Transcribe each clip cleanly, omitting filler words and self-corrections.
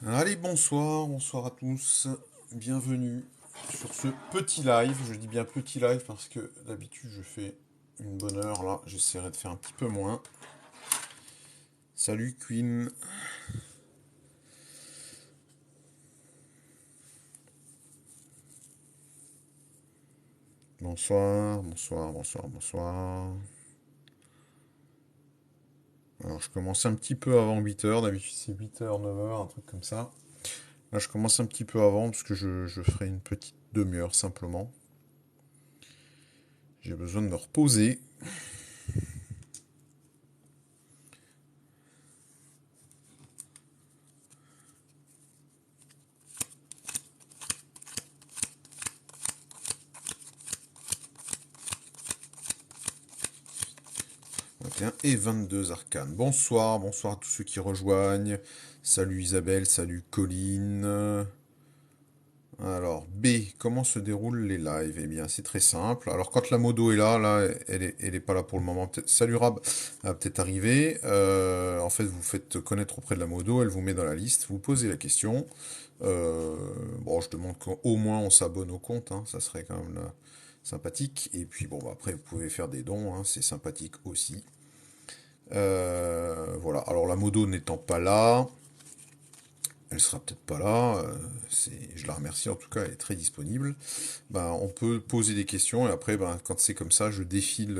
Allez, bonsoir, bonsoir à tous. Bienvenue sur ce petit live. Je dis bien petit live parce que d'habitude je fais une bonne heure. Là, j'essaierai de faire un petit peu moins. Salut Queen. Bonsoir, bonsoir, bonsoir, bonsoir. Alors, je commence un petit peu avant 8 heures. D'habitude, c'est 8 heures, 9 heures, un truc comme ça. Là, je commence un petit peu avant parce que je ferai une petite demi-heure simplement. J'ai besoin de me reposer. 21 et 22 arcanes. Bonsoir, bonsoir à tous ceux qui rejoignent. Salut Isabelle, salut Colline. Alors, B, comment se déroulent les lives? Eh bien, c'est très simple. Alors, quand la modo est là, elle est pas là pour le moment. Salut Rab, elle va peut-être arriver. En fait, vous faites connaître auprès de la modo, elle vous met dans la liste, vous posez la question. Euh, bon, je demande qu'au moins on s'abonne au compte, hein, ça serait quand même sympathique. Et puis, bon, bah, après, vous pouvez faire des dons, hein, c'est sympathique aussi. Voilà. Alors la modo n'étant pas là, elle sera peut-être pas là. Je la remercie en tout cas, elle est très disponible. Ben, on peut poser des questions et après, ben, quand c'est comme ça, je défile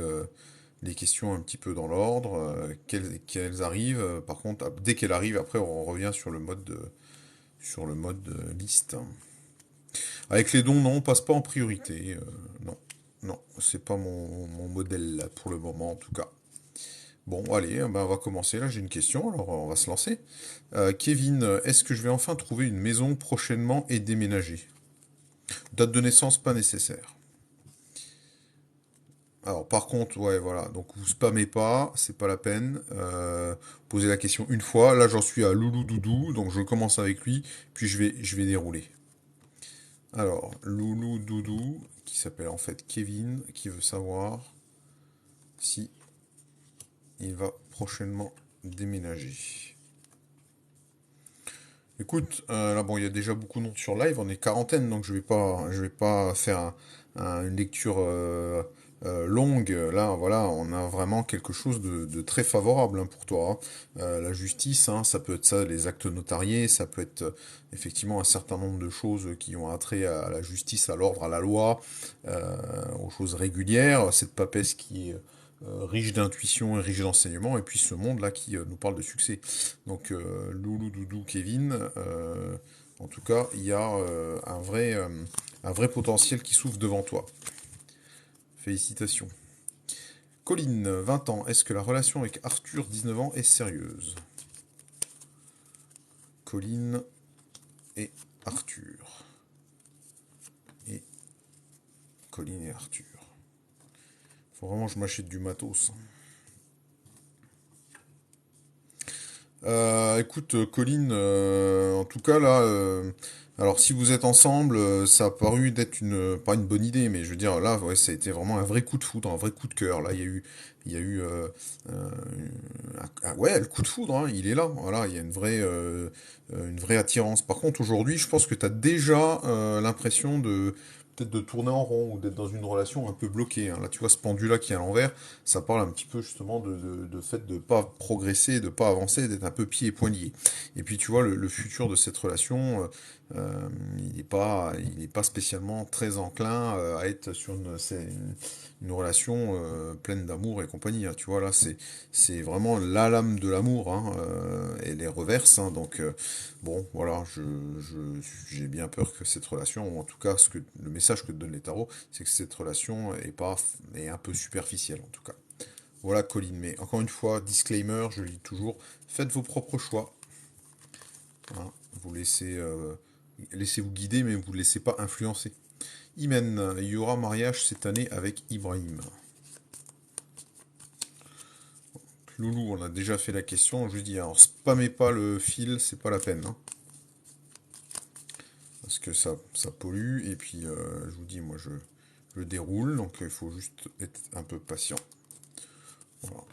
les questions un petit peu dans l'ordre, qu'elles arrivent. Par contre, dès qu'elles arrivent, après, on revient sur le mode liste. Avec les dons, non, on passe pas en priorité. Non, non, c'est pas mon modèle là, pour le moment en tout cas. Bon, allez, ben on va commencer. Là, j'ai une question, alors on va se lancer. Kevin, est-ce que je vais enfin trouver une maison prochainement et déménager? Date de naissance pas nécessaire. Alors, par contre, ouais, voilà. Donc, vous spammez pas, c'est pas la peine. Posez la question une fois. Là, j'en suis à Loulou Doudou, donc je commence avec lui, puis je vais dérouler. Alors, Loulou Doudou, qui s'appelle en fait Kevin, qui veut savoir si il va prochainement déménager. Écoute, là bon, il y a déjà beaucoup de monde sur live, on est quarantaine, donc je vais pas faire une lecture longue. Là, voilà, on a vraiment quelque chose de très favorable hein, pour toi, hein. La justice, hein, ça peut être ça, les actes notariés, ça peut être effectivement un certain nombre de choses qui ont attrait à la justice, à l'ordre, à la loi, aux choses régulières. Cette papesse qui est riche d'intuition et riche d'enseignement, et puis ce monde-là qui nous parle de succès. Donc Loulou, Doudou, Kevin, en tout cas, il y a un vrai potentiel qui s'ouvre devant toi. Félicitations. Colline, 20 ans, est-ce que la relation avec Arthur, 19 ans, est sérieuse? Colline et Arthur. Et Colline et Arthur. Faut vraiment que je m'achète du matos. Écoute, Colline, en tout cas là, alors si vous êtes ensemble, ça a paru d'être pas une bonne idée, mais je veux dire là, ouais, ça a été vraiment un vrai coup de foudre, un vrai coup de cœur. Là, il y a eu, euh, ouais, le coup de foudre, hein, il est là. Voilà, il y a une vraie attirance. Par contre, aujourd'hui, je pense que tu as déjà l'impression de peut-être de tourner en rond ou d'être dans une relation un peu bloquée, hein. Là, tu vois ce pendule-là qui est à l'envers, ça parle un petit peu justement de fait de pas progresser, de pas avancer, d'être un peu pieds et poings liés. Et puis tu vois, le futur de cette relation, il n'est pas spécialement très enclin à être sur une relation pleine d'amour et compagnie, hein. Tu vois, là, c'est vraiment la lame de l'amour, hein, et les reverses, hein. Donc, bon, voilà, j'ai bien peur que cette relation, ou en tout cas, le message que te donnent les tarots, c'est que cette relation est un peu superficielle, en tout cas. Voilà, Colline. Mais encore une fois, disclaimer, je le dis toujours, faites vos propres choix, hein. Laissez-vous guider, mais vous ne laissez pas influencer. Imen, il y aura mariage cette année avec Ibrahim. Loulou, on a déjà fait la question. Je lui dis, alors spammez pas le fil, c'est pas la peine, hein, parce que ça pollue. Et puis, je vous dis, moi, je déroule, donc il faut juste être un peu patient. Voilà.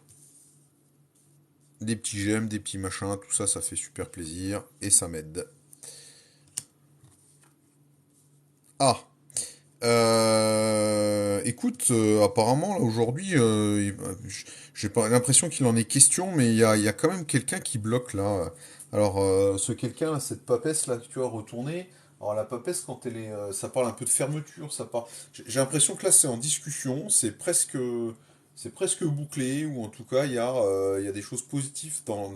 Des petits j'aime, des petits machins, tout ça, ça fait super plaisir et ça m'aide. Ah, écoute, apparemment, là, aujourd'hui, j'ai pas l'impression qu'il en est question, mais il y a quand même quelqu'un qui bloque, là. Alors, ce quelqu'un, cette papesse, là, que tu as retourné. Alors, la papesse, quand elle est, ça parle un peu de fermeture, ça parle. J'ai l'impression que là, c'est en discussion, c'est presque bouclé, ou en tout cas, il y a des choses positives dans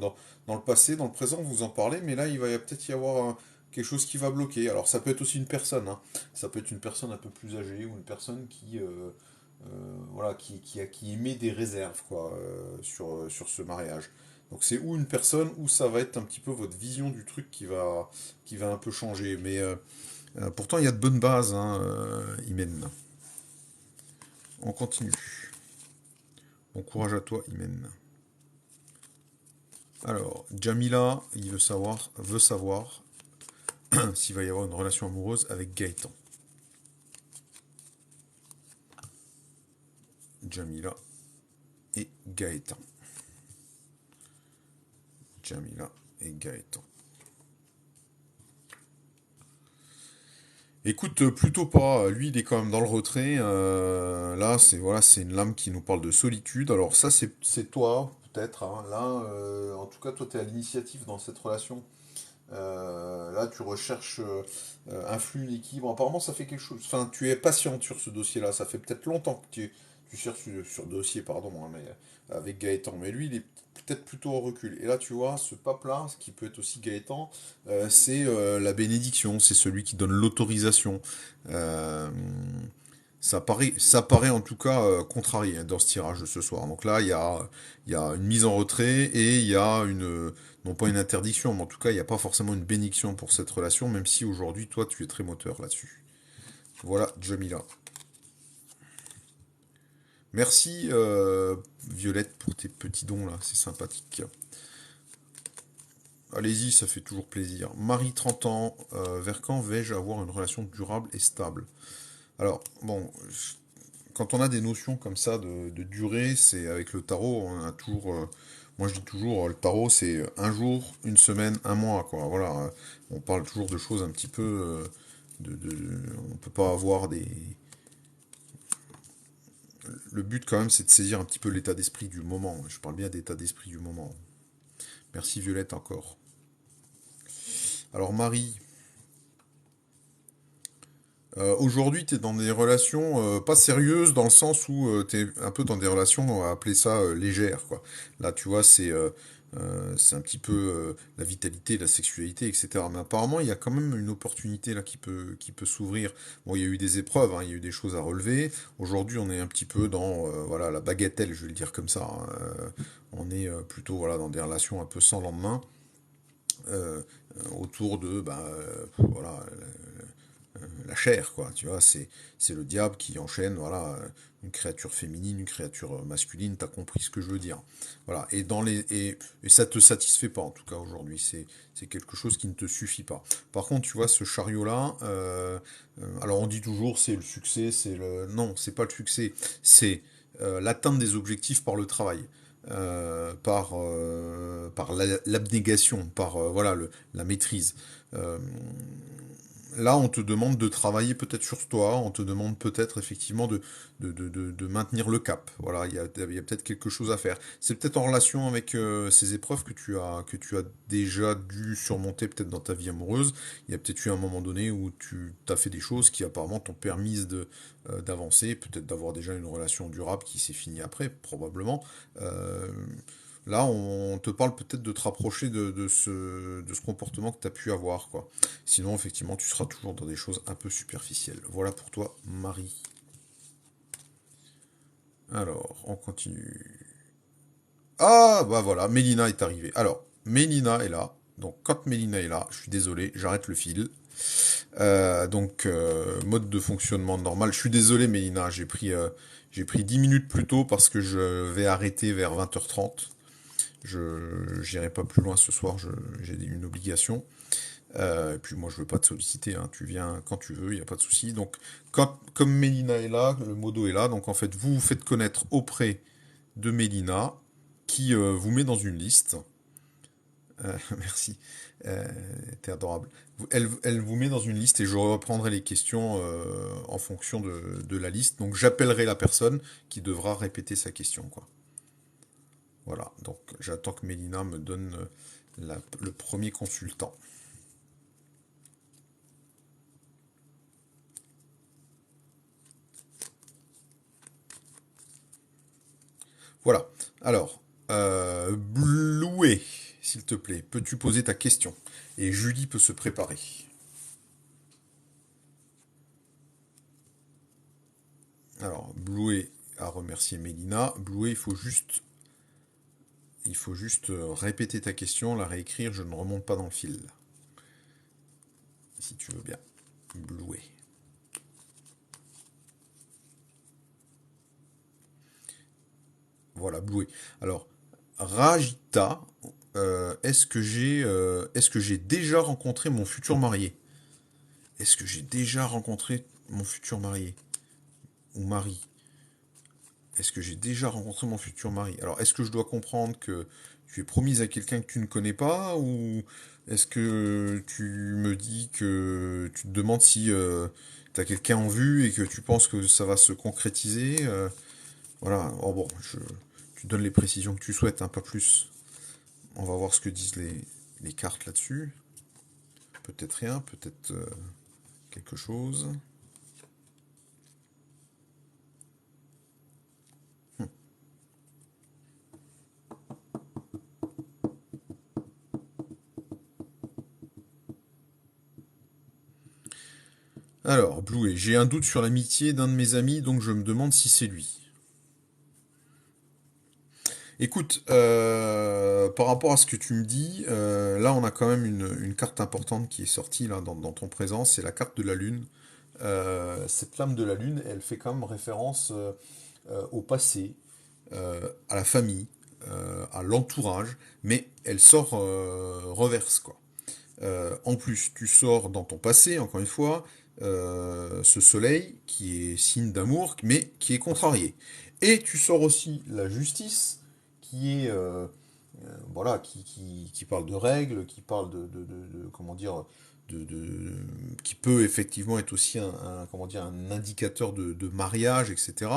le passé, dans le présent, vous en parlez, mais là, il va peut-être y avoir quelque chose qui va bloquer. Alors, ça peut être aussi une personne, hein. Ça peut être une personne un peu plus âgée ou une personne voilà, qui émet des réserves quoi, sur ce mariage. Donc c'est ou une personne ou ça va être un petit peu votre vision du truc qui va un peu changer. Mais pourtant il y a de bonnes bases, hein, Imen. On continue. Bon courage à toi, Imen. Alors, Jamila, il veut savoir s'il va y avoir une relation amoureuse avec Gaëtan. Jamila et Gaëtan. Jamila et Gaëtan. Écoute, plutôt pas. Lui, il est quand même dans le retrait. Là, c'est une lame qui nous parle de solitude. Alors ça, c'est toi, peut-être, hein. Là, en tout cas, toi, tu es à l'initiative dans cette relation. Là, tu recherches un flux, une équilibre. Apparemment, ça fait quelque chose. Enfin, tu es patiente sur ce dossier-là. Ça fait peut-être longtemps que tu cherches sur dossier, pardon, hein, mais avec Gaëtan. Mais lui, il est peut-être plutôt en recul. Et là, tu vois, ce pape-là, ce qui peut être aussi Gaëtan, c'est la bénédiction. C'est celui qui donne l'autorisation. Euh, ça paraît en tout cas contrarié, hein, dans ce tirage de ce soir. Donc là, il y a une mise en retrait et il y a non pas une interdiction, mais en tout cas, il n'y a pas forcément une bénédiction pour cette relation, même si aujourd'hui, toi, tu es très moteur là-dessus. Voilà, Jamila. Merci, Violette, pour tes petits dons là, c'est sympathique. Allez-y, ça fait toujours plaisir. Marie, 30 ans, vers quand vais-je avoir une relation durable et stable? Alors, bon, quand on a des notions comme ça de durée, c'est avec le tarot, on a toujours. Moi, je dis toujours, le tarot, c'est un jour, une semaine, un mois, quoi. Voilà, on parle toujours de choses un petit peu. On peut pas avoir des. Le but, quand même, c'est de saisir un petit peu l'état d'esprit du moment. Je parle bien d'état d'esprit du moment. Merci, Violette, encore. Alors, Marie, aujourd'hui, tu es dans des relations pas sérieuses, dans le sens où tu es un peu dans des relations, on va appeler ça légères, quoi. Là, tu vois, c'est un petit peu la vitalité, la sexualité, etc. Mais apparemment, il y a quand même une opportunité là qui peut s'ouvrir. Bon, il y a eu des épreuves, hein, il y a eu des choses à relever. Aujourd'hui, on est un petit peu dans voilà, la bagatelle, je vais le dire comme ça, hein. On est plutôt voilà, dans des relations un peu sans lendemain, euh, autour de bah, voilà, la chair, quoi. Tu vois, c'est le diable qui enchaîne, voilà, une créature féminine, une créature masculine. T'as compris ce que je veux dire. Voilà. Et ça te satisfait pas en tout cas aujourd'hui. C'est quelque chose qui ne te suffit pas. Par contre, tu vois, ce chariot-là, alors on dit toujours c'est le succès, non, c'est pas le succès, c'est l'atteinte des objectifs par le travail. Par l'abnégation, par voilà la maîtrise. Euh, Là, on te demande de travailler peut-être sur toi, on te demande peut-être effectivement de maintenir le cap. Voilà, il y a peut-être quelque chose à faire. C'est peut-être en relation avec ces épreuves que tu as déjà dû surmonter peut-être dans ta vie amoureuse. Il y a peut-être eu un moment donné où tu as fait des choses qui apparemment t'ont permis d'avancer, peut-être d'avoir déjà une relation durable qui s'est finie après, probablement. Euh, Là, on te parle peut-être de te rapprocher de ce comportement que tu as pu avoir, quoi. Sinon, effectivement, tu seras toujours dans des choses un peu superficielles. Voilà pour toi, Marie. Alors, on continue. Ah, bah voilà, Mélina est arrivée. Alors, Mélina est là. Donc, quand Mélina est là, je suis désolé, j'arrête le fil. Donc, mode de fonctionnement normal. Je suis désolé, Mélina, j'ai pris 10 minutes plus tôt parce que je vais arrêter vers 20h30. Je n'irai pas plus loin ce soir, j'ai une obligation. Et puis moi, je veux pas te solliciter, hein. Tu viens quand tu veux, il n'y a pas de souci. Donc, comme Mélina est là, le modo est là, donc en fait, vous vous faites connaître auprès de Mélina, qui vous met dans une liste. Merci. Euh, T'es adorable. Elle vous met dans une liste et je reprendrai les questions en fonction de la liste. Donc j'appellerai la personne qui devra répéter sa question, quoi. Voilà. Donc j'attends que Mélina me donne le premier consultant. Voilà. Alors, Blouet, s'il te plaît, peux-tu poser ta question? Et Julie peut se préparer. Alors, Blouet a remercié Mélina. Blouet, il faut juste répéter ta question, la réécrire, je ne remonte pas dans le fil, si tu veux bien. Blouet. Voilà, Blouet. Alors, Rajita, est-ce que j'ai déjà rencontré mon futur marié? Est-ce que j'ai déjà rencontré mon futur marié ou mari? Est-ce que j'ai déjà rencontré mon futur mari? Alors, est-ce que je dois comprendre que tu es promise à quelqu'un que tu ne connais pas ou est-ce que tu me dis que tu te demandes si tu as quelqu'un en vue et que tu penses que ça va se concrétiser? Voilà. Oh bon, tu donnes les précisions que tu souhaites, hein, pas plus. On va voir ce que disent les cartes là-dessus. Peut-être rien, peut-être quelque chose. Alors, Blouet, j'ai un doute sur l'amitié d'un de mes amis, donc je me demande si c'est lui. Écoute, par rapport à ce que tu me dis, là on a quand même une carte importante qui est sortie là, dans ton présent, c'est la carte de la Lune. Cette flamme de la Lune, elle fait quand même référence au passé, à la famille, à l'entourage, mais elle sort reverse, quoi. En plus, tu sors dans ton passé, encore une fois, ce soleil qui est signe d'amour, mais qui est contrarié. Et tu sors aussi la justice, qui est voilà, qui parle de règles, qui parle comment dire, qui peut effectivement être aussi comment dire, un indicateur de mariage, etc.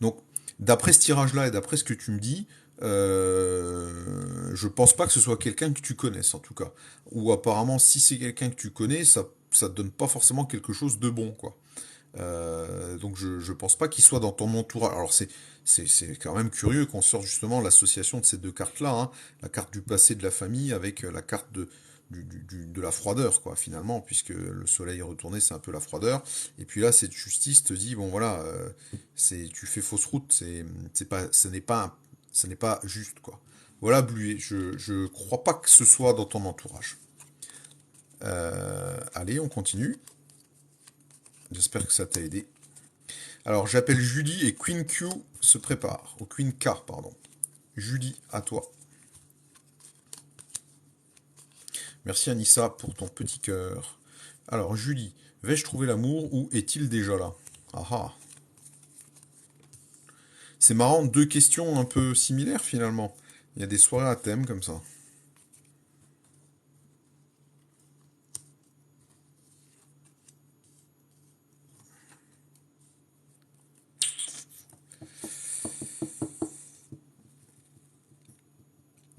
Donc, d'après ce tirage-là et d'après ce que tu me dis, je pense pas que ce soit quelqu'un que tu connaisses, en tout cas. Ou apparemment, si c'est quelqu'un que tu connais, ça te donne pas forcément quelque chose de bon, quoi. Donc je pense pas qu'il soit dans ton entourage. Alors c'est quand même curieux qu'on sorte justement l'association de ces deux cartes-là, hein. La carte du passé de la famille avec la carte de la froideur, quoi, finalement, puisque le soleil est retourné, c'est un peu la froideur. Et puis là, cette justice te dit, bon voilà, tu fais fausse route, ce n'est pas juste, quoi. Voilà, Bluet, je crois pas que ce soit dans ton entourage. Allez, on continue. J'espère que ça t'a aidé. Alors, j'appelle Julie et Queen Q se prépare. Ou Queen K, pardon. Julie, à toi. Merci Anissa pour ton petit cœur. Alors, Julie, vais-je trouver l'amour ou est-il déjà là? Ah ah. C'est marrant, deux questions un peu similaires finalement. Il y a des soirées à thème comme ça.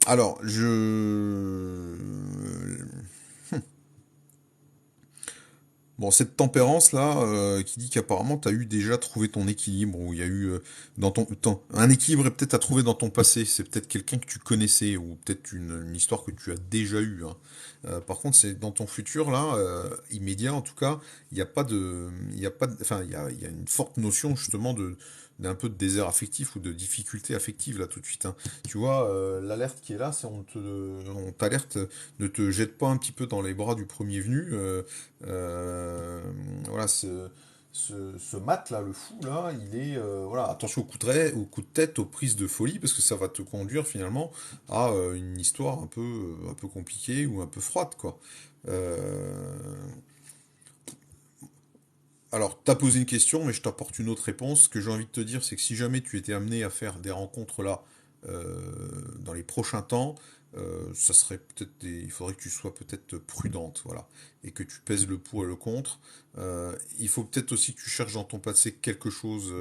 Alors, Bon, cette tempérance-là, qui dit qu'apparemment tu as eu déjà trouvé ton équilibre, ou il y a eu un équilibre est peut-être à trouver dans ton passé, c'est peut-être quelqu'un que tu connaissais, ou peut-être une histoire que tu as déjà eue, hein. Par contre, c'est dans ton futur, là, immédiat en tout cas, il n'y a pas de. Il y a pas de- enfin, il y a une forte notion justement d'un peu de désert affectif ou de difficulté affective là tout de suite, hein. Tu vois, l'alerte qui est là, c'est on t'alerte, ne te jette pas un petit peu dans les bras du premier venu. Euh, voilà, ce mat là, le fou là, il est voilà, attention au coup de tête, aux prises de folie, parce que ça va te conduire finalement à une histoire un peu compliquée ou un peu froide, quoi. Euh, alors, t'as posé une question, mais je t'apporte une autre réponse. Ce que j'ai envie de te dire, c'est que si jamais tu étais amené à faire des rencontres là dans les prochains temps, ça serait peut-être il faudrait que tu sois peut-être prudente, voilà, et que tu pèses le pour et le contre. Il faut peut-être aussi que tu cherches dans ton passé quelque chose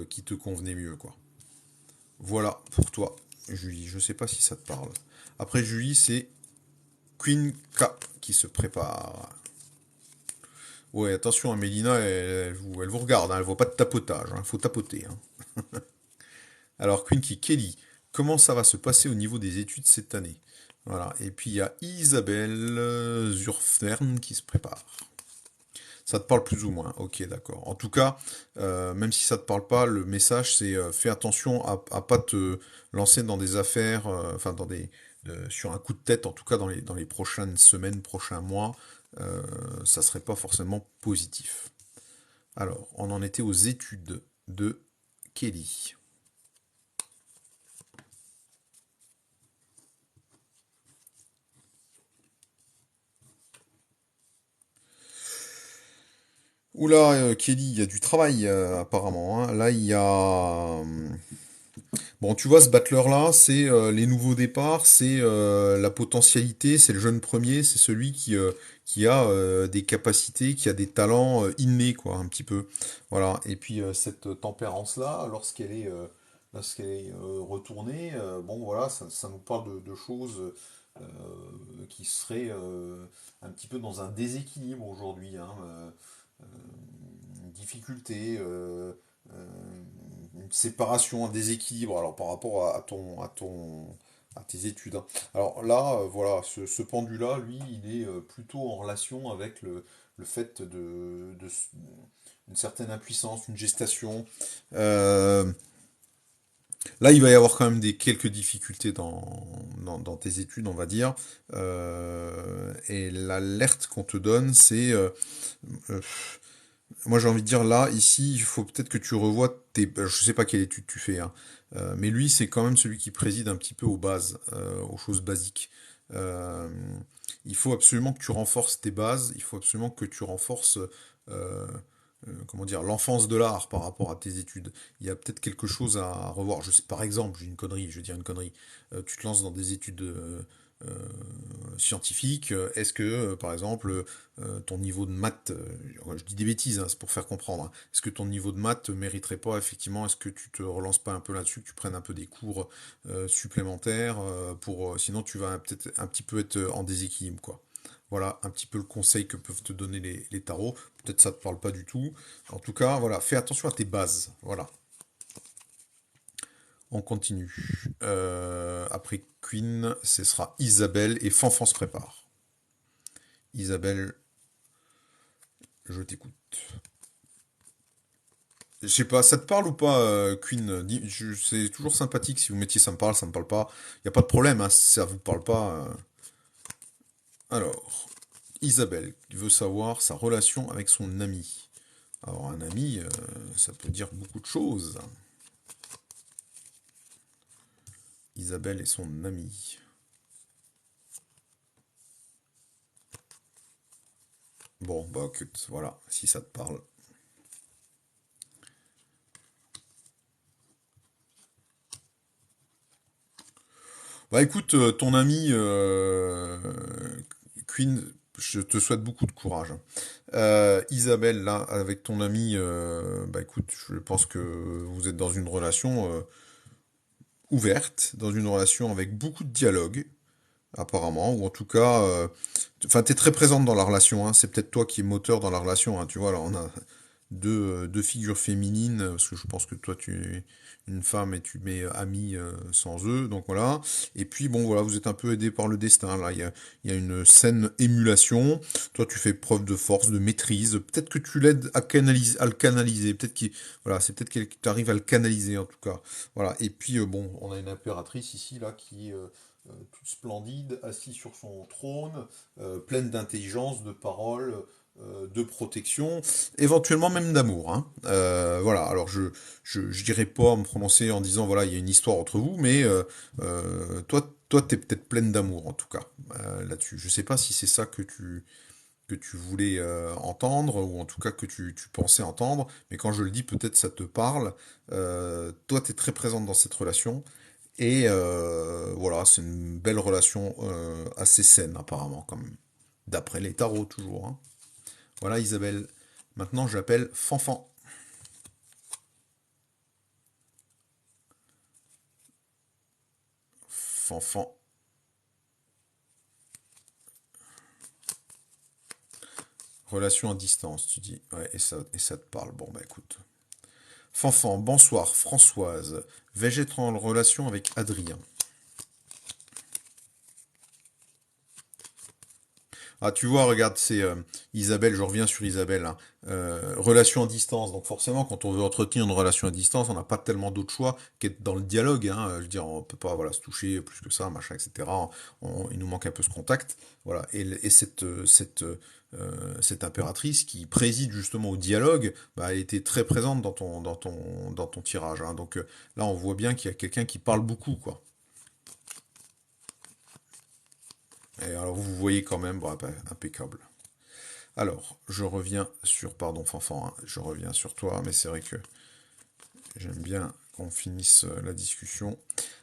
qui te convenait mieux, quoi. Voilà pour toi, Julie. Je sais pas si ça te parle. Après Julie, c'est Queen K qui se prépare. Ouais, attention, hein, Mélina, elle vous regarde, hein, elle voit pas de tapotage, il faut tapoter. Hein. Alors, Queen Key, Kelly, comment ça va se passer au niveau des études cette année? Voilà, et puis il y a Isabelle Zurfern qui se prépare. Ça te parle plus ou moins, ok, d'accord. En tout cas, même si ça te parle pas, le message c'est fais attention à pas te lancer dans des affaires, enfin sur un coup de tête, en tout cas dans les prochaines semaines, prochains mois, ça serait pas forcément positif. Alors, on en était aux études de Kelly. Oula, Kelly, il y a du travail apparemment. Hein. Là, il y a. Bon, tu vois, ce battleur-là, c'est les nouveaux départs, c'est la potentialité, c'est le jeune premier, c'est celui qui a des capacités, qui a des talents innés, quoi, un petit peu. Voilà. Et puis cette tempérance-là, lorsqu'elle est retournée, bon, voilà, ça nous parle de choses euh, qui seraient un petit peu dans un déséquilibre aujourd'hui, hein, une difficulté, euh, une séparation, un déséquilibre, alors par rapport à tes études. Hein. Alors là, voilà, ce pendu-là, lui, il est plutôt en relation avec le fait une certaine impuissance, une gestation. Euh, Là, il va y avoir quand même quelques difficultés dans tes études, on va dire. Et l'alerte qu'on te donne, c'est euh, moi, j'ai envie de dire là, ici, il faut peut-être que tu revoies je sais pas quelle étude tu fais, hein, mais lui, c'est quand même celui qui préside un petit peu aux bases, aux choses basiques. Euh, il faut absolument que tu renforces tes bases, il faut absolument que tu renforces, comment dire, l'enfance de l'art par rapport à tes études. Il y a peut-être quelque chose à revoir. Je sais, par exemple, j'ai une connerie, je vais dire une connerie. Tu te lances dans des études euh, scientifiques. Est-ce que, par exemple, ton niveau de maths, je dis des bêtises, hein, c'est pour faire comprendre, hein. Est-ce que ton niveau de maths mériterait pas, effectivement, est-ce que tu te relances pas un peu là-dessus, que tu prennes un peu des cours supplémentaires sinon tu vas peut-être un petit peu être en déséquilibre, quoi. Voilà un petit peu le conseil que peuvent te donner les tarots. Peut-être ça te parle pas du tout. En tout cas, voilà, fais attention à tes bases. Voilà, on continue. Après Queen, ce sera Isabelle et Fanfan se prépare. Isabelle, je t'écoute. Je sais pas, ça te parle ou pas, Queen? C'est toujours sympathique si vous mettiez ça me parle pas. Y a pas de problème, hein, si ça vous parle pas. Alors, Isabelle veut savoir sa relation avec son ami. Alors, un ami, ça peut dire beaucoup de choses. Isabelle et son ami. Bon, bah écoute, voilà, si ça te parle. Bah écoute, ton ami Queen, je te souhaite beaucoup de courage. Hein. Isabelle, là, avec ton ami, bah écoute, je pense que vous êtes dans une relation ouverte, dans une relation avec beaucoup de dialogue, apparemment, ou en tout cas, enfin, t'es très présente dans la relation, hein, c'est peut-être toi qui es moteur dans la relation, hein, tu vois, là, on a deux figures féminines, parce que je pense que toi tu es une femme et tu mets ami sans eux, donc voilà. Et puis bon voilà, vous êtes un peu aidé par le destin, là, il y a une saine émulation, toi tu fais preuve de force, de maîtrise, peut-être que tu l'aides à le canaliser, voilà, c'est peut-être que tu arrives à le canaliser en tout cas. Voilà, et puis bon, on a une impératrice ici, là, qui est toute splendide, assise sur son trône, pleine d'intelligence, de parole, de protection, éventuellement même d'amour. Hein. Voilà, alors je dirais pas me prononcer en disant voilà, il y a une histoire entre vous, mais toi, t'es peut-être pleine d'amour en tout cas là-dessus. Je sais pas si c'est ça que tu voulais entendre, ou en tout cas que tu pensais entendre, mais quand je le dis, peut-être ça te parle. Toi, tu es très présente dans cette relation, Et voilà, c'est une belle relation assez saine apparemment quand même. D'après les tarots toujours, hein. Voilà Isabelle. Maintenant j'appelle Fanfan. Fanfan. Relation à distance, tu dis. Ouais, et ça te parle. Bon bah écoute. Fanfan, bonsoir, Françoise. Vais-je être en relation avec Adrien? Ah, tu vois, regarde, c'est Isabelle, je reviens sur Isabelle, hein. Relation à distance. Donc forcément, quand on veut entretenir une relation à distance, on n'a pas tellement d'autre choix qu'être dans le dialogue, hein. Je veux dire, on peut pas voilà, se toucher plus que ça, machin, etc. Il nous manque un peu ce contact. Voilà. Et cette impératrice qui préside justement au dialogue, bah, elle était très présente dans ton tirage, hein. Donc là, on voit bien qu'il y a quelqu'un qui parle beaucoup, quoi. Et alors, vous voyez quand même, bon, bah, impeccable. Alors, je reviens sur, pardon Fanfan, hein, je reviens sur toi, mais c'est vrai que j'aime bien qu'on finisse la discussion.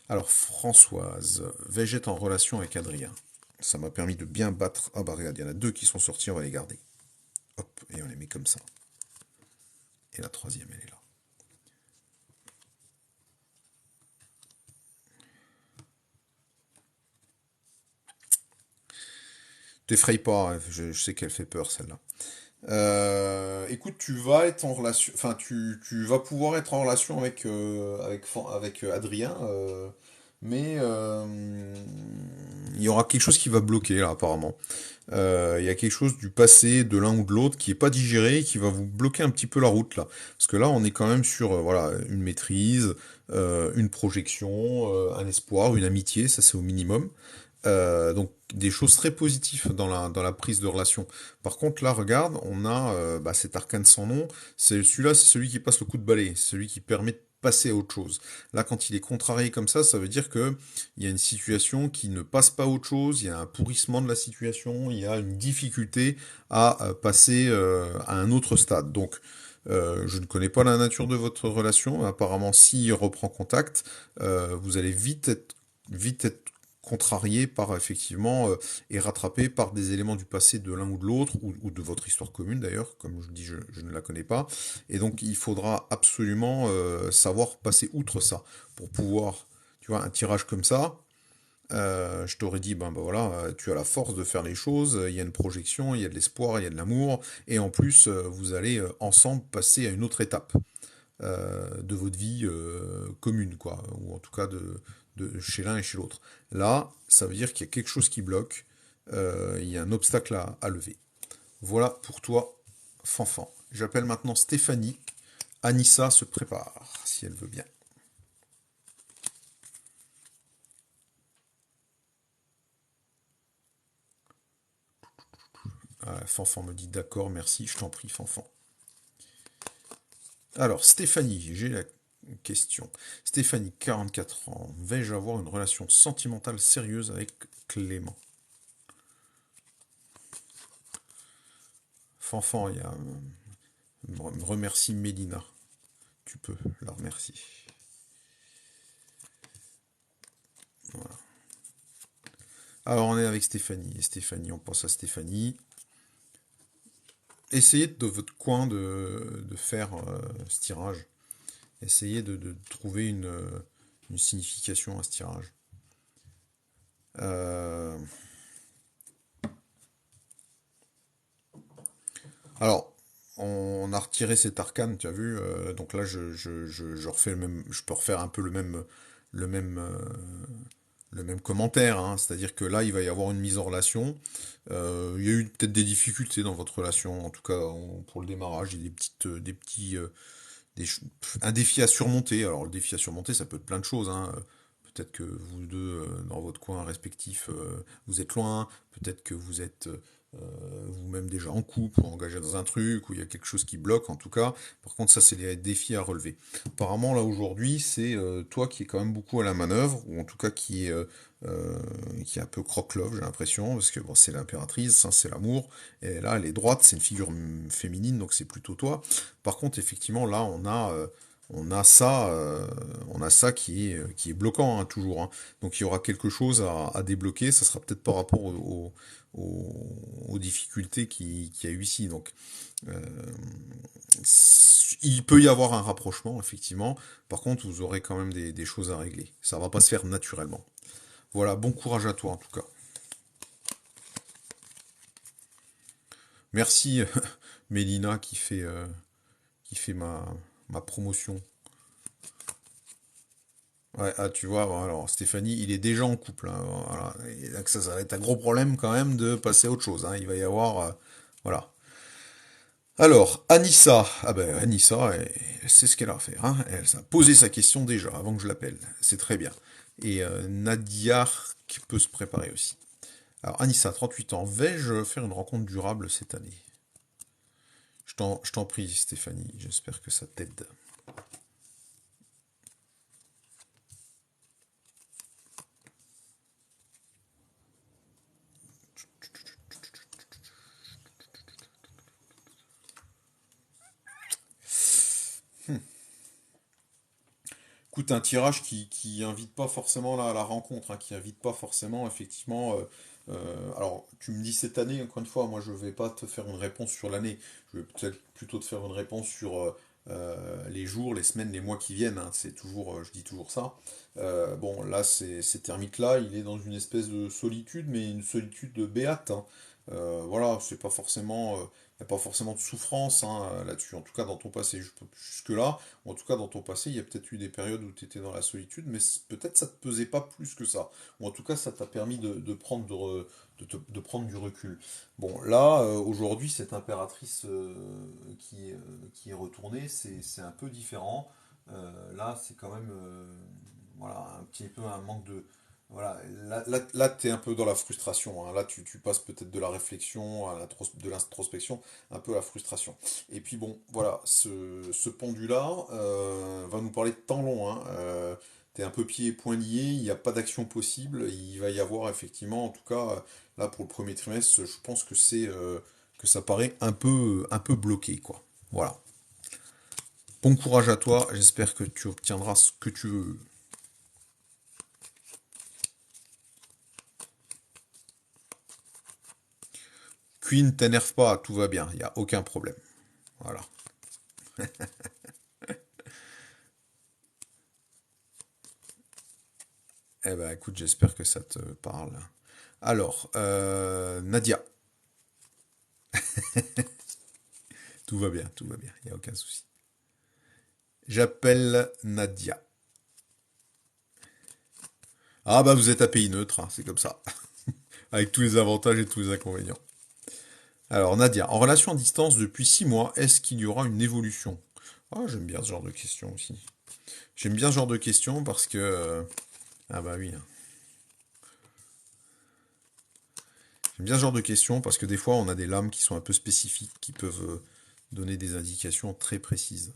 Alors, Françoise, vais-je être en relation avec Adrien? Ça m'a permis de bien battre. Ah bah regarde, il y en a deux qui sont sortis, on va les garder. Hop, et on les met comme ça. Et la troisième, elle est là. T'effraie pas, hein, je sais qu'elle fait peur celle-là. Écoute, tu vas être en relation, enfin tu vas pouvoir être en relation avec Adrien, mais il y aura quelque chose qui va bloquer là apparemment. Il y a quelque chose du passé de l'un ou de l'autre qui est pas digéré, et qui va vous bloquer un petit peu la route là, parce que là on est quand même sur voilà une maîtrise, une projection, un espoir, une amitié, ça c'est au minimum. Donc des choses très positives dans la prise de relation. Par contre, là, regarde, on a bah, cet arcane sans nom. Celui-là, c'est celui qui passe le coup de balai, c'est celui qui permet de passer à autre chose. Là, quand il est contrarié comme ça veut dire que il y a une situation qui ne passe pas à autre chose, il y a un pourrissement de la situation, il y a une difficulté à passer à un autre stade. Donc, je ne connais pas la nature de votre relation. Apparemment, s'il reprend contact, vous allez vite être contrarié par effectivement et rattrapé par des éléments du passé de l'un ou de l'autre ou de votre histoire commune d'ailleurs, comme je dis, je ne la connais pas, et donc il faudra absolument savoir passer outre ça pour pouvoir, tu vois, un tirage comme ça. Je t'aurais dit, ben voilà, tu as la force de faire les choses, il y a une projection, il y a de l'espoir, il y a de l'amour, et en plus, vous allez ensemble passer à une autre étape de votre vie commune, quoi, ou en tout cas de chez l'un et chez l'autre. Là, ça veut dire qu'il y a quelque chose qui bloque, il y a un obstacle à lever. Voilà pour toi, Fanfan. J'appelle maintenant Stéphanie. Anissa se prépare, si elle veut bien. Fanfan me dit d'accord, merci, je t'en prie, Fanfan. Alors, Stéphanie, j'ai la question. Stéphanie, 44 ans. Vais-je avoir une relation sentimentale sérieuse avec Clément? Fanfan, il y a remercie Mélina. Tu peux la remercier. Voilà. Alors on est avec Stéphanie. Et Stéphanie, on pense à Stéphanie. Essayez de votre coin de faire ce tirage. Essayez de trouver une signification à ce tirage. Euh, alors, on a retiré cet arcane, tu as vu. Donc là, je refais le même. Je peux refaire un peu le même, le même commentaire, hein. C'est-à-dire que là, il va y avoir une mise en relation. Il y a eu peut-être des difficultés dans votre relation, en tout cas pour le démarrage, il y a des petits, un défi à surmonter. Alors le défi à surmonter, ça peut être plein de choses, hein. Peut-être que vous deux, dans votre coin respectif, vous êtes loin. Peut-être que vous êtes vous-même déjà en couple ou engagé dans un truc, où il y a quelque chose qui bloque en tout cas. Par contre, ça, c'est les défis à relever. Apparemment, là, aujourd'hui, c'est toi qui est quand même beaucoup à la manœuvre, ou en tout cas euh, qui est un peu croque-love, j'ai l'impression, parce que bon, c'est l'impératrice, hein, c'est l'amour, et là, elle est droite, c'est une figure féminine, donc c'est plutôt toi. Par contre, effectivement, là, on a on a ça qui est bloquant hein, toujours. Hein. Donc il y aura quelque chose à débloquer. Ça sera peut-être par rapport aux difficultés qu'il y a eu ici. Donc euh, il peut y avoir un rapprochement effectivement. Par contre, vous aurez quand même des choses à régler. Ça va pas se faire naturellement. Voilà, bon courage à toi en tout cas. Merci Mélina qui fait ma promotion. Ouais, ah, tu vois, bon, alors Stéphanie, il est déjà en couple. Hein, voilà. Et donc ça va être un gros problème quand même de passer à autre chose. Hein. Il va y avoir. Voilà. Alors, Anissa. Ah ben, Anissa, elle sait ce qu'elle a à faire. Hein. Elle a posé sa question déjà avant que je l'appelle. C'est très bien. Et Nadia qui peut se préparer aussi. Alors, Anissa, 38 ans. Vais-je faire une rencontre durable cette année? Je t'en prie, Stéphanie. J'espère que ça t'aide. Écoute, un tirage qui invite pas forcément la rencontre, hein, qui invite pas forcément, effectivement. Alors, tu me dis cette année, encore une fois, moi je vais pas te faire une réponse sur l'année, je vais peut-être plutôt te faire une réponse sur les jours, les semaines, les mois qui viennent. Hein, c'est toujours, je dis toujours ça. Bon, là, cet ermite-là, il est dans une espèce de solitude, mais une solitude de béate. Hein. Voilà, c'est pas forcément, y a pas forcément de souffrance hein, là-dessus. En tout cas, dans ton passé, jusque-là. En tout cas, dans ton passé, il y a peut-être eu des périodes où tu étais dans la solitude, mais peut-être ça te pesait pas plus que ça. Ou en tout cas, ça t'a permis de prendre, de prendre du recul. Bon, là, aujourd'hui, cette impératrice qui est retournée, c'est un peu différent. Là, c'est quand même voilà, un petit peu un manque de... Voilà, là tu es un peu dans la frustration. Hein. Là, tu passes peut-être de la réflexion à de l'introspection, un peu à la frustration. Et puis bon, voilà, ce pendu-là va nous parler de temps long. Hein. T'es un peu pieds et poings liés, il n'y a pas d'action possible. Il va y avoir effectivement, en tout cas, là pour le premier trimestre, je pense que c'est que ça paraît un peu bloqué, quoi. Voilà. Bon courage à toi, j'espère que tu obtiendras ce que tu veux. Queen, t'énerve pas, tout va bien, il n'y a aucun problème. Voilà. Eh ben écoute, j'espère que ça te parle. Alors, Nadia, tout va bien, il n'y a aucun souci. J'appelle Nadia. Ah bah vous êtes à pays neutre, hein, c'est comme ça. Avec tous les avantages et tous les inconvénients. Alors Nadia, en relation à distance depuis 6 mois, est-ce qu'il y aura une évolution? Ah, j'aime bien ce genre de questions aussi. J'aime bien ce genre de questions parce que... ah bah oui. Hein. J'aime bien ce genre de questions parce que des fois on a des lames qui sont un peu spécifiques, qui peuvent donner des indications très précises.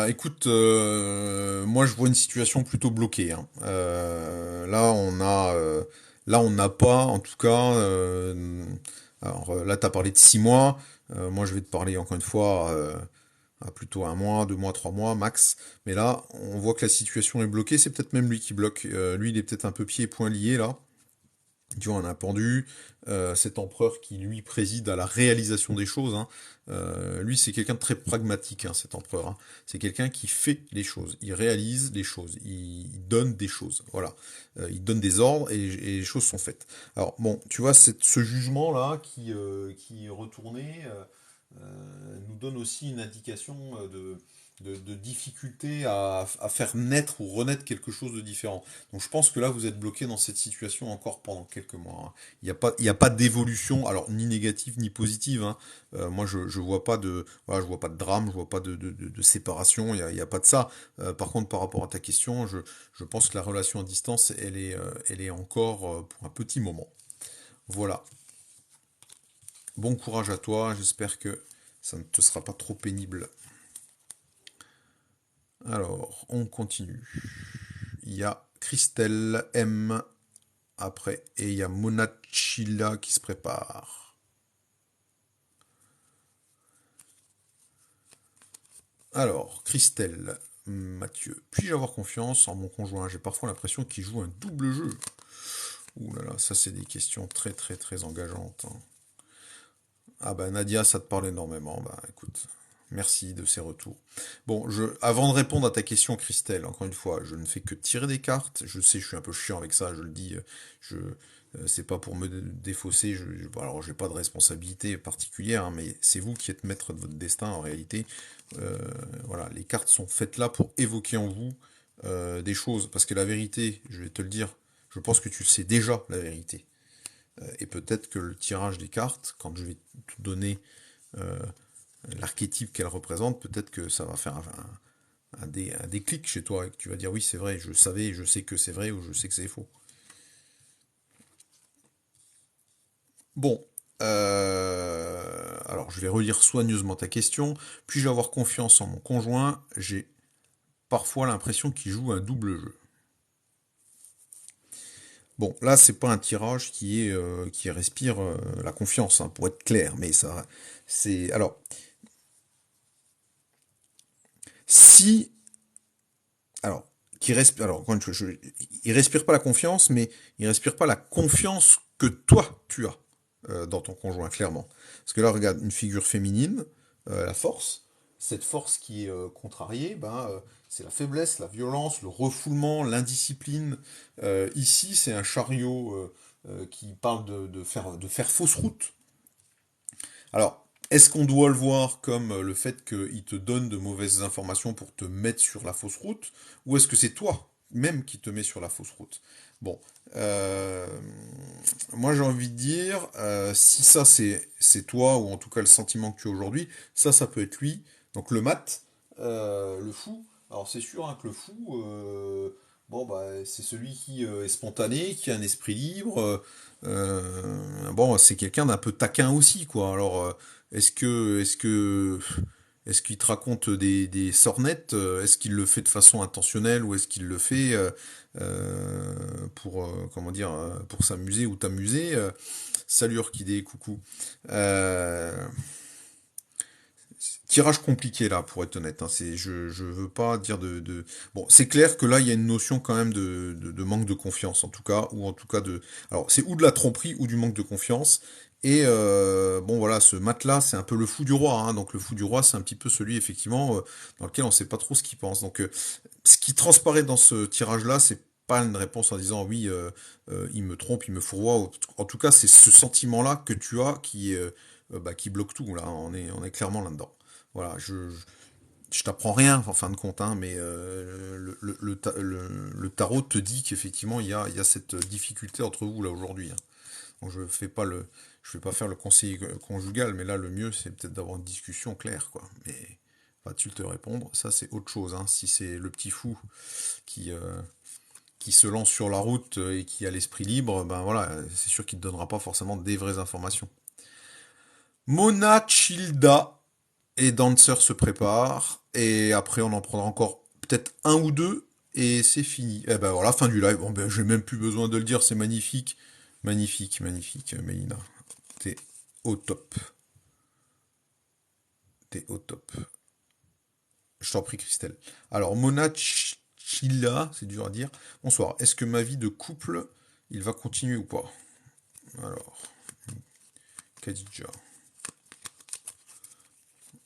Écoute, moi je vois une situation plutôt bloquée. Hein. Là on n'a pas, en tout cas. Alors là t'as parlé de 6 mois. Moi je vais te parler encore une fois à plutôt 1 mois, 2 mois, 3 mois max. Mais là on voit que la situation est bloquée. C'est peut-être même lui qui bloque. Lui il est peut-être un peu pieds et poings liés là. Tu vois, on a pendu, cet empereur qui lui préside à la réalisation des choses. Hein. Lui, c'est quelqu'un de très pragmatique, hein, cet empereur. Hein. C'est quelqu'un qui fait les choses, il réalise les choses, il donne des choses. Voilà, il donne des ordres et les choses sont faites. Alors bon, tu vois, ce jugement-là qui est retourné nous donne aussi une indication de difficulté à faire naître ou renaître quelque chose de différent. Donc je pense que là, vous êtes bloqué dans cette situation encore pendant quelques mois. Hein. Il y a pas d'évolution, alors ni négative ni positive. Hein. Moi, je vois pas de, voilà, je vois pas de drame, je vois pas de séparation. Il y a pas de ça. Par contre, par rapport à ta question, je pense que la relation à distance, elle est encore pour un petit moment. Voilà. Bon courage à toi. J'espère que ça ne te sera pas trop pénible. Alors, on continue. Il y a Christelle M. après. Et il y a Monachilla qui se prépare. Alors, Christelle, Mathieu. Puis-je avoir confiance en mon conjoint? J'ai parfois l'impression qu'il joue un double jeu. Ouh là là, ça c'est des questions très très très engageantes, hein. Ah bah Nadia, ça te parle énormément. Bah écoute, merci de ces retours. Bon, avant de répondre à ta question, Christelle, encore une fois, je ne fais que tirer des cartes. Je sais, je suis un peu chiant avec ça, je le dis. C'est pas pour me défausser. Bon, alors, j'ai pas de responsabilité particulière, hein, mais c'est vous qui êtes maître de votre destin en réalité. Euh, voilà, les cartes sont faites là pour évoquer en vous des choses, parce que la vérité, je vais te le dire, je pense que tu le sais déjà la vérité. Et peut-être que le tirage des cartes, quand je vais te donner euh, l'archétype qu'elle représente, peut-être que ça va faire un déclic chez toi et que tu vas dire oui, c'est vrai, je savais, je sais que c'est vrai ou je sais que c'est faux. Bon, alors je vais relire soigneusement ta question. Puis-je avoir confiance en mon conjoint? J'ai parfois l'impression qu'il joue un double jeu. Bon, là, c'est pas un tirage qui respire la confiance, hein, pour être clair, mais ça, c'est alors si alors, encore une fois, il respire pas la confiance, mais il respire pas la confiance que toi tu as dans ton conjoint, clairement. Parce que là, regarde, une figure féminine, la force, cette force qui est contrariée, ben, c'est la faiblesse, la violence, le refoulement, l'indiscipline. Ici, c'est un chariot qui parle de faire fausse route. Alors, est-ce qu'on doit le voir comme le fait qu'il te donne de mauvaises informations pour te mettre sur la fausse route, ou est-ce que c'est toi même qui te met sur la fausse route? Bon, euh, moi j'ai envie de dire, si ça c'est toi, ou en tout cas le sentiment que tu as aujourd'hui, ça peut être lui. Donc le mat, le fou. Alors c'est sûr, hein, que le fou, bon bah c'est celui qui est spontané, qui a un esprit libre. Bon, c'est quelqu'un d'un peu taquin aussi, quoi. Alors, est-ce qu'il te raconte des sornettes? Est-ce qu'il le fait de façon intentionnelle ou est-ce qu'il le fait pour, comment dire, pour s'amuser ou t'amuser? Salut Orchidée, coucou. Euh, Tirage compliqué là, pour être honnête, hein. Je veux pas dire Bon, c'est clair que là, il y a une notion quand même de manque de confiance, en tout cas, ou en tout cas de. Alors, c'est ou de la tromperie ou du manque de confiance. Et bon, voilà, ce matelas, c'est un peu le fou du roi, hein. Donc, le fou du roi, c'est un petit peu celui, effectivement, dans lequel on sait pas trop ce qu'il pense. Donc, ce qui transparaît dans ce tirage-là, c'est pas une réponse en disant oui, il me trompe, il me fourvoie. En tout cas, c'est ce sentiment-là que tu as qui bloque tout. Là, on est clairement là-dedans. Voilà, je t'apprends rien en fin de compte, hein, mais le tarot te dit qu'effectivement il y a cette difficulté entre vous là aujourd'hui, hein. Donc je vais pas faire le conseil conjugal, mais là le mieux c'est peut-être d'avoir une discussion claire, quoi. Mais va-t-il te répondre? Ça c'est autre chose, hein. Si c'est le petit fou qui euh, qui se lance sur la route et qui a l'esprit libre, ben voilà, c'est sûr qu'il te donnera pas forcément des vraies informations. Mona Childa et Dancer se prépare, et après on en prendra encore peut-être un ou deux, et c'est fini. Et ben voilà, fin du live. Bon ben j'ai même plus besoin de le dire, c'est magnifique. Magnifique, magnifique, Mélina. T'es au top. T'es au top. Je t'en prie, Christelle. Alors, Mona Chilla, c'est dur à dire. Bonsoir. Est-ce que ma vie de couple, il va continuer ou pas? Alors, Khadija.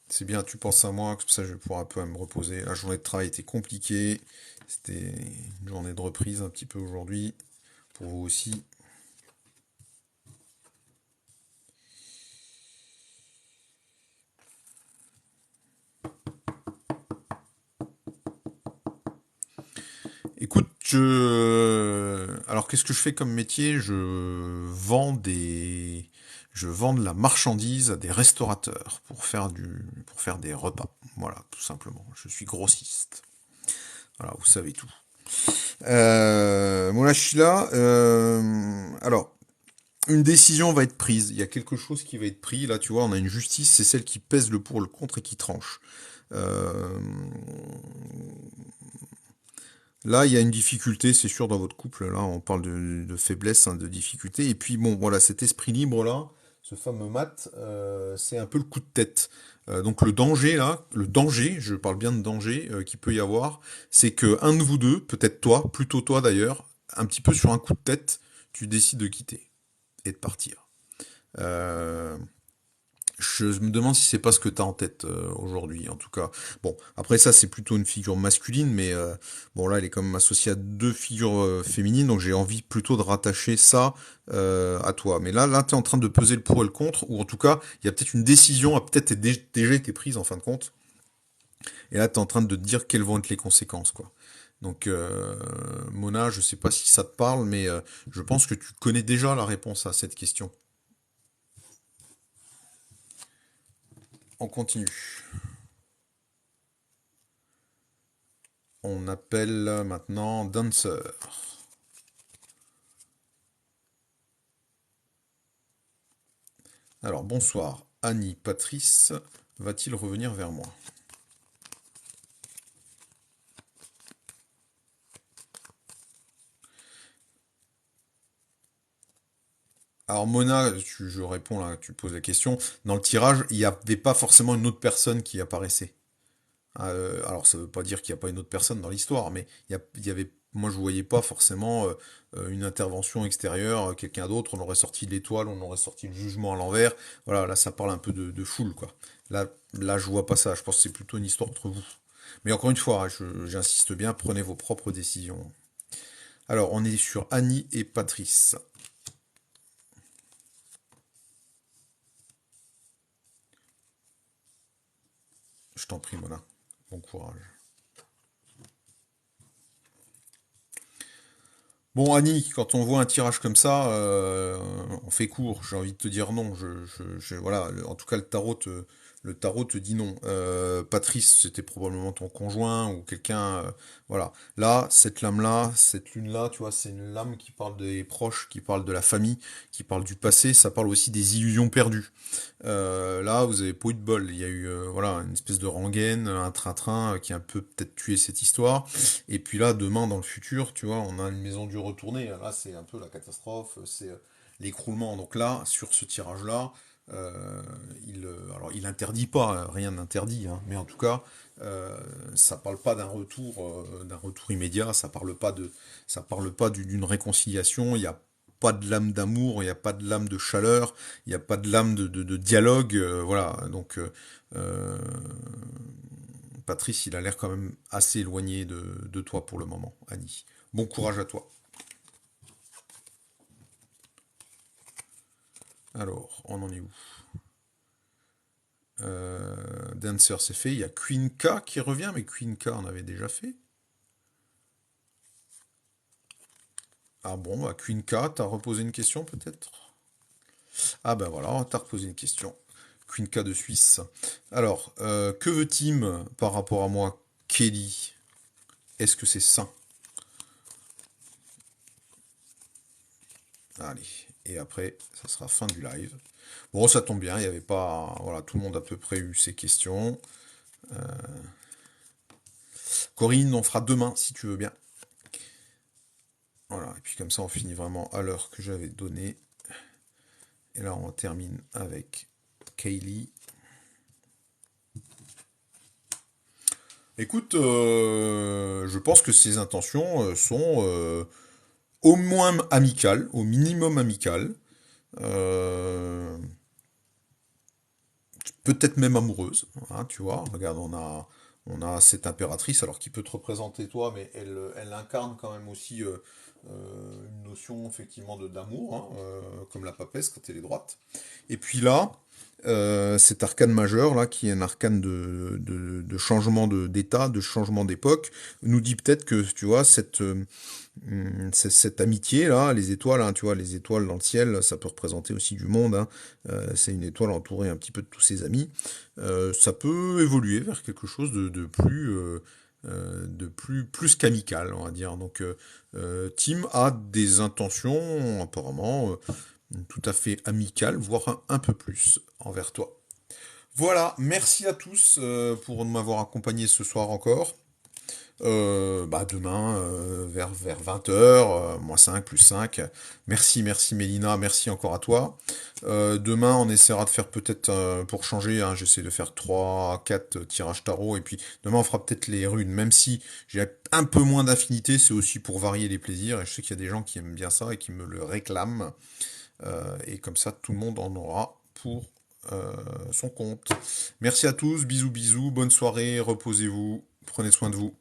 C'est bien, tu penses à moi, comme ça je vais pouvoir un peu me reposer. La journée de travail était compliquée. C'était une journée de reprise un petit peu aujourd'hui. Pour vous aussi. Écoute, alors qu'est-ce que je fais comme métier? Je vends de la marchandise à des restaurateurs pour faire des repas. Voilà, tout simplement. Je suis grossiste. Voilà, vous savez tout. Moulachila, alors, une décision va être prise. Il y a quelque chose qui va être pris. Là, tu vois, on a une justice, c'est celle qui pèse le pour, le contre et qui tranche. Euh, Là, il y a une difficulté, c'est sûr, dans votre couple. Là, on parle de faiblesse, hein, de difficulté. Et puis, bon, voilà, cet esprit libre-là, ce fameux mat, c'est un peu le coup de tête. Donc, le danger, là, le danger, je parle bien de danger qu'il peut y avoir, c'est que un de vous deux, peut-être toi, plutôt toi d'ailleurs, un petit peu sur un coup de tête, tu décides de quitter et de partir. Euh, je me demande si c'est pas ce que tu as en tête aujourd'hui, en tout cas. Bon, après ça, c'est plutôt une figure masculine, mais bon, là, elle est quand même associée à deux figures féminines, donc j'ai envie plutôt de rattacher ça à toi. Mais là, tu es en train de peser le pour et le contre, ou en tout cas, il y a peut-être une décision a peut-être déjà été prise en fin de compte, et là, tu es en train de te dire quelles vont être les conséquences, quoi. Donc, Mona, je sais pas si ça te parle, mais je pense que tu connais déjà la réponse à cette question. On continue. On appelle maintenant Dancer. Alors, bonsoir. Annie, Patrice va-t-il revenir vers moi? Alors, Mona, je réponds là, tu poses la question. Dans le tirage, il n'y avait pas forcément une autre personne qui apparaissait. Alors, ça veut pas dire qu'il n'y a pas une autre personne dans l'histoire, mais il y avait, moi, je voyais pas forcément une intervention extérieure, quelqu'un d'autre. On aurait sorti l'étoile, on aurait sorti le jugement à l'envers. Voilà, là, ça parle un peu de foule, quoi. Là, je vois pas ça. Je pense que c'est plutôt une histoire entre vous. Mais encore une fois, hein, j'insiste bien, prenez vos propres décisions. Alors, on est sur Annie et Patrice. Je t'en prie, Mona. Bon courage. Bon, Annie, quand on voit un tirage comme ça, on fait court. J'ai envie de te dire non. Voilà. En tout cas, le tarot te dit non. Patrice, c'était probablement ton conjoint ou quelqu'un. Voilà. Là, cette lame-là, cette lune-là, tu vois, c'est une lame qui parle des proches, qui parle de la famille, qui parle du passé. Ça parle aussi des illusions perdues. Là, vous avez pas eu de bol. Il y a eu voilà une espèce de rengaine, un train-train qui a un peu peut-être tué cette histoire. Et puis là, demain, dans le futur, tu vois, on a une maison due retournée. Là, c'est un peu la catastrophe, c'est l'écroulement. Donc là, sur ce tirage-là, euh, alors il interdit pas, rien n'interdit, hein, mais en tout cas, ça parle pas d'un retour immédiat. Ça parle pas d'une réconciliation. Il y a pas de lame d'amour, il n'y a pas de lame de chaleur, il n'y a pas de lame de dialogue, voilà. Donc euh, Patrice, il a l'air quand même assez éloigné de toi pour le moment, Annie. Bon courage à toi. Alors, on en est où? Dancer, c'est fait. Il y a Queen K qui revient, mais Queen K, on avait déjà fait. Ah bon, bah Queen K, t'as reposé une question peut-être? Ah ben voilà, t'as reposé une question. Queen K de Suisse. Alors, que veut Tim par rapport à moi, Kelly? Est-ce que c'est sain? Allez. Et après, ça sera fin du live. Bon, ça tombe bien, il n'y avait pas. Voilà, tout le monde a à peu près eu ses questions. Corinne, on fera demain si tu veux bien. Voilà, et puis comme ça, on finit vraiment à l'heure que j'avais donnée. Et là, on termine avec Kaylee. Écoute, je pense que ses intentions sont au moins amicales, au minimum amicales. Euh, Peut-être même amoureuse, hein, tu vois. Regarde, on a cette impératrice, alors qui peut te représenter toi, mais elle incarne quand même aussi une notion effectivement d'amour, hein, comme la papesse quand elle est droite. Et puis là, cet arcane majeur, là, qui est un arcane de changement d'état, de changement d'époque, nous dit peut-être que, tu vois, cette amitié-là, les étoiles, hein, tu vois, les étoiles dans le ciel, ça peut représenter aussi du monde, hein. C'est une étoile entourée un petit peu de tous ses amis. Ça peut évoluer vers quelque chose de plus qu'amical, on va dire. Donc, Tim a des intentions apparemment tout à fait amicales, voire un peu plus envers toi. Voilà, merci à tous pour m'avoir accompagné ce soir encore. Demain, vers 20h, moins 5 plus 5. Merci Mélina, merci encore à toi. Demain, on essaiera de faire peut-être, pour changer, hein, j'essaie de faire 3 4 tirages tarot, et puis demain on fera peut-être les runes, même si j'ai un peu moins d'affinité, c'est aussi pour varier les plaisirs, et je sais qu'il y a des gens qui aiment bien ça et qui me le réclament, et comme ça tout le monde en aura pour son compte. Merci à tous, bisous bisous, bonne soirée, reposez-vous, prenez soin de vous.